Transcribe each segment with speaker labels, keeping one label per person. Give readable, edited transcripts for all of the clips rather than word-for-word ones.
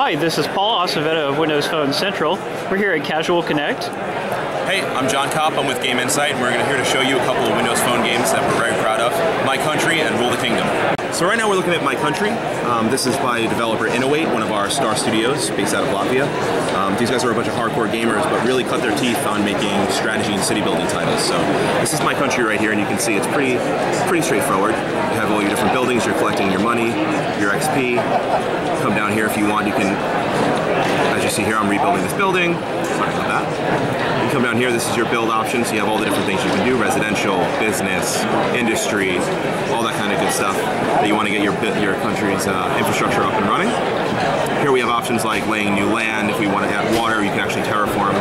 Speaker 1: Hi, this is Paul Acevedo of Windows Phone Central. We're here at Casual Connect.
Speaker 2: Hey, I'm John Kopp. I'm with Game Insight, and we're here to show you a couple of Windows Phone games that we're very proud of. My Country and Rule the Kingdom. So right now we're looking at My Country. This is by developer Inowait, one of our star studios based out of Latvia. These guys are a bunch of hardcore gamers, but really cut their teeth on making strategy and city building titles. So this is My Country right here, and you can see it's pretty straightforward. You have all your different buildings, you're collecting your money, your XP. Come down here if you want, you can, as you see here, I'm rebuilding this building. Sorry about that. You come down here, this is your build options. You have all the different things you can do: residential, business, industry, all that kind of good stuff that you want to get your country's infrastructure up and running. Here we have options like laying new land. If we want to add water, you can actually terraform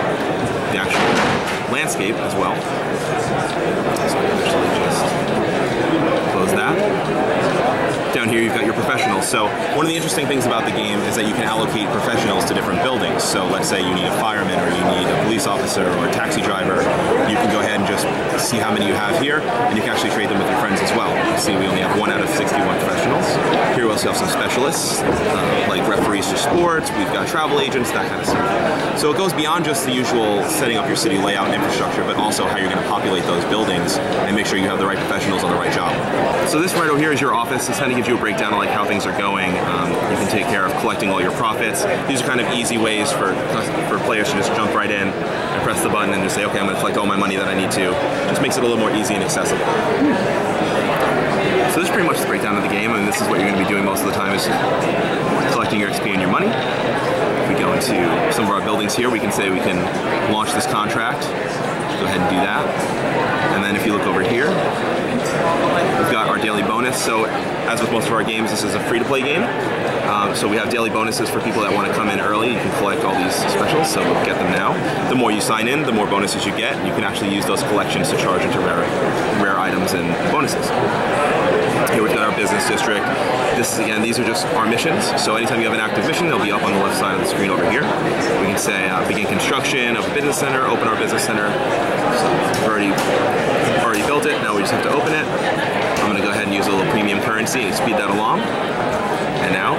Speaker 2: the actual landscape as well. So actually just close that. Down here you've got your professionals. So one of the interesting things about the game is that you can allocate professionals to different buildings. So let's say you need a fireman, or you need a police officer, or a taxi driver. You can go ahead and just see how many you have here, and you can actually trade them with your friends as well. You see, we only have 1 out of 61 professionals. Here we also have some specialists, like referees for sports. We've got travel agents, that kind of stuff. So it goes beyond just the usual setting up your city layout and infrastructure, but also how you're going to populate those buildings and make sure you have the right professionals on the right job. So this right over here is your office. This kind of gives you a breakdown of like how things are going. You can take care of collecting all your profits. These are kind of easy ways for players to just jump right in and press the button and just say, okay, I'm going to collect all my money that I need to. Just makes it a little more easy and accessible. So this is pretty much the breakdown of the game, and this is what you're going to be doing most of the time, is collecting your XP and your money. If we go into some of our buildings here, we can say we can launch this contract. Go ahead and do that. And then if you look over here, we've got our daily bonus. So as with most of our games, this is a free-to-play game. So we have daily bonuses for people that want to come in early. You can collect all these specials, so we'll get them now. The more you sign in, the more bonuses you get. You can actually use those collections to charge into rare items and bonuses. Here we've got our business district. Again, these are just our missions. So anytime you have an active mission, they'll be up on the left side of the screen over here. We can say begin construction of a business center, open our business center. So we've already built it. Now we just have to open it. I'm going to go ahead and use a little premium currency and speed that along. And now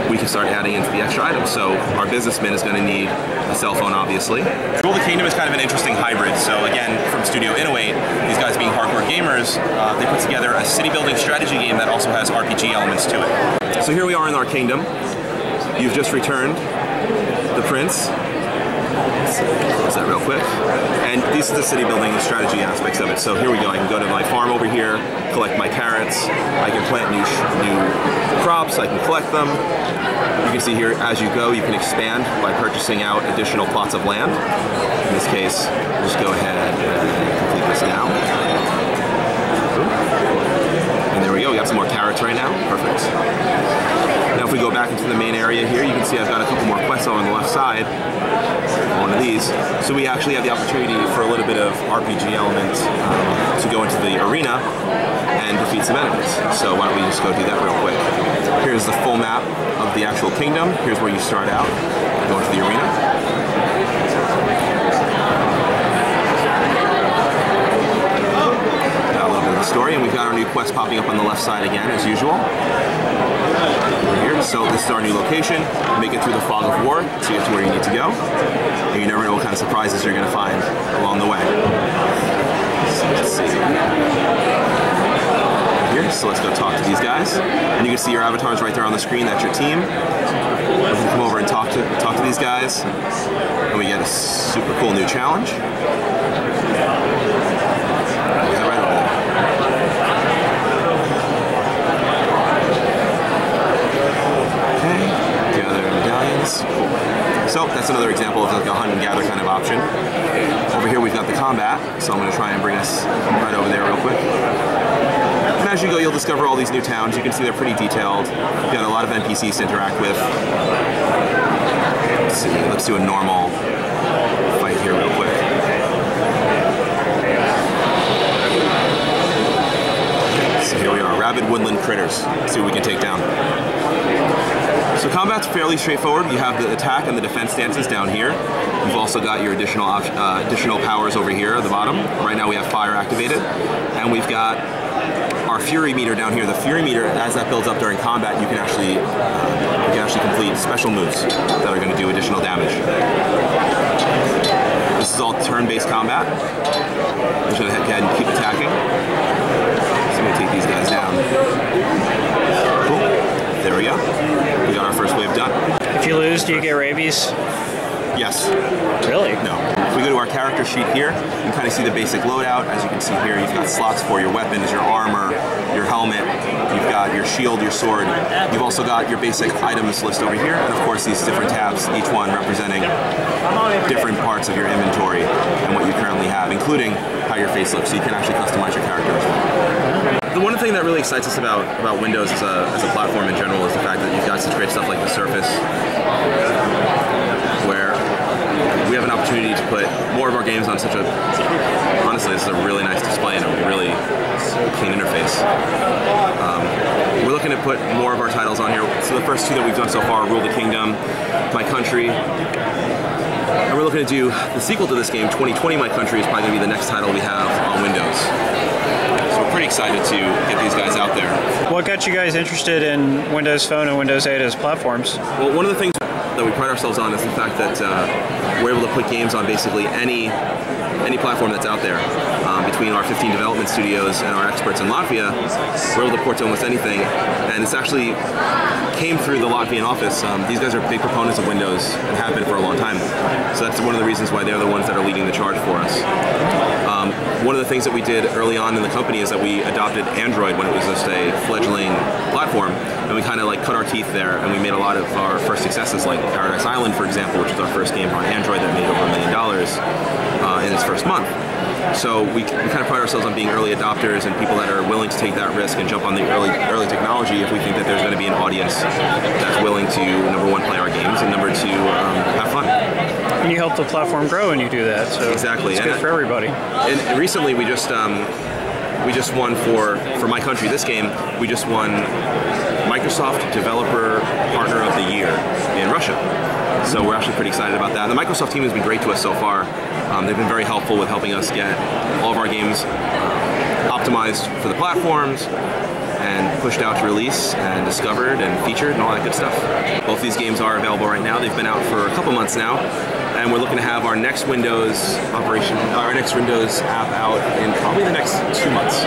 Speaker 2: we can start adding into the extra items. So our businessman is going to need a cell phone, obviously. Rule the Kingdom is kind of an interesting hybrid. So again, from Studio Inowait, these guys being hardcore gamers, they put together a city building strategy game that also has RPG elements to it. So here we are in our kingdom. You've just returned the prince. Let's close that real quick. And these are the city building and strategy aspects of it. So here we go. I can go to my farm over here, collect my carrots. I can plant new crops. I can collect them. You can see here, as you go, you can expand by purchasing out additional plots of land. In this case, just go ahead and complete this now. And there we go. We got some more carrots right now. Perfect. Now if we go back into the main area here, you can see I've got a couple more quests on the left side. One of these. So we actually have the opportunity for a little bit of RPG element to go into the arena and defeat some enemies. So why don't we just go do that real quick. Here's the full map of the actual kingdom. Here's where you start out. Go into the arena. Got a little bit of the story, and we've got our new quest popping up on the left side again, as usual. Here. So this is our new location. Make it through the fog of war to get to where you need to go. And you never know what kind of surprises you're going to find along the way. So let's see. Here, so let's go talk to these guys. And you can see your avatars right there on the screen. That's your team. We can come over and talk to these guys. And we get a super cool new challenge. Right over there. Cool. So that's another example of like a hunt and gather kind of option. Over here we've got the combat, so I'm going to try and bring us right over there real quick. And as you go, you'll discover all these new towns. You can see they're pretty detailed. You've got a lot of NPCs to interact with. Let's see, let's do a normal fight here real quick. So here we are, rabid woodland critters. Let's see what we can take down. So combat's fairly straightforward. You have the attack and the defense stances down here. You've also got your additional powers over here at the bottom. Right now we have fire activated. And we've got our Fury meter down here. The Fury meter, as that builds up during combat, you can actually complete special moves that are going to do additional damage. This is all turn-based combat. I'm just going to head and keep attacking. So I'm going to take these guys down. Cool. There we go. We got our first wave done.
Speaker 1: If you lose, do you get rabies?
Speaker 2: Yes.
Speaker 1: Really?
Speaker 2: No. If we go to our character sheet here, you can kind of see the basic loadout. As you can see here, you've got slots for your weapons, your armor, your helmet, you've got your shield, your sword. You've also got your basic items list over here, and of course these different tabs, each one representing different parts of your inventory and what you currently have, including how your face looks, so you can actually customize your character as well. The one thing that really excites us about Windows as a platform in general is the fact that you've got such great stuff like the Surface, where we have an opportunity to put more of our games on honestly, this is a really nice display and a really clean interface. We're looking to put more of our titles on here. So the first two that we've done so far, Rule the Kingdom, My Country, and we're looking to do the sequel to this game, 2020 My Country, is probably going to be the next title we have on Windows. So we're pretty excited to get these guys out there.
Speaker 1: What got you guys interested in Windows Phone and Windows 8 as platforms?
Speaker 2: Well, one of the things that we pride ourselves on is the fact that we're able to put games on basically any platform that's out there. Between our 15 development studios and our experts in Latvia, we're able to port to almost anything, and it's actually came through the Latvian office. These guys are big proponents of Windows and have been for a long time, so that's one of the reasons why they're the ones that are leading the charge for us. One of the things that we did early on in the company is that we adopted Android when it was just a fledgling platform, and we kind of like cut our teeth there, and we made a lot of our first successes, like Paradise Island, for example, which was our first game on Android that made over $1 million in its first month. So we kind of pride ourselves on being early adopters and people that are willing to take that risk and jump on the early technology if we think that there's going to be an audience that's willing to, number one, play our games, and number two, have fun.
Speaker 1: And you help the platform grow when you do that, so
Speaker 2: exactly.
Speaker 1: It's good for everybody.
Speaker 2: And recently we just won for My Country, this game, we just won Microsoft Developer Partner of the Year in Russia. So we're actually pretty excited about that. And the Microsoft team has been great to us so far. They've been very helpful with helping us get all of our games optimized for the platforms and pushed out to release and discovered and featured and all that good stuff. Both these games are available right now. They've been out for a couple months now, and we're looking to have our next Windows app out in probably the next 2 months.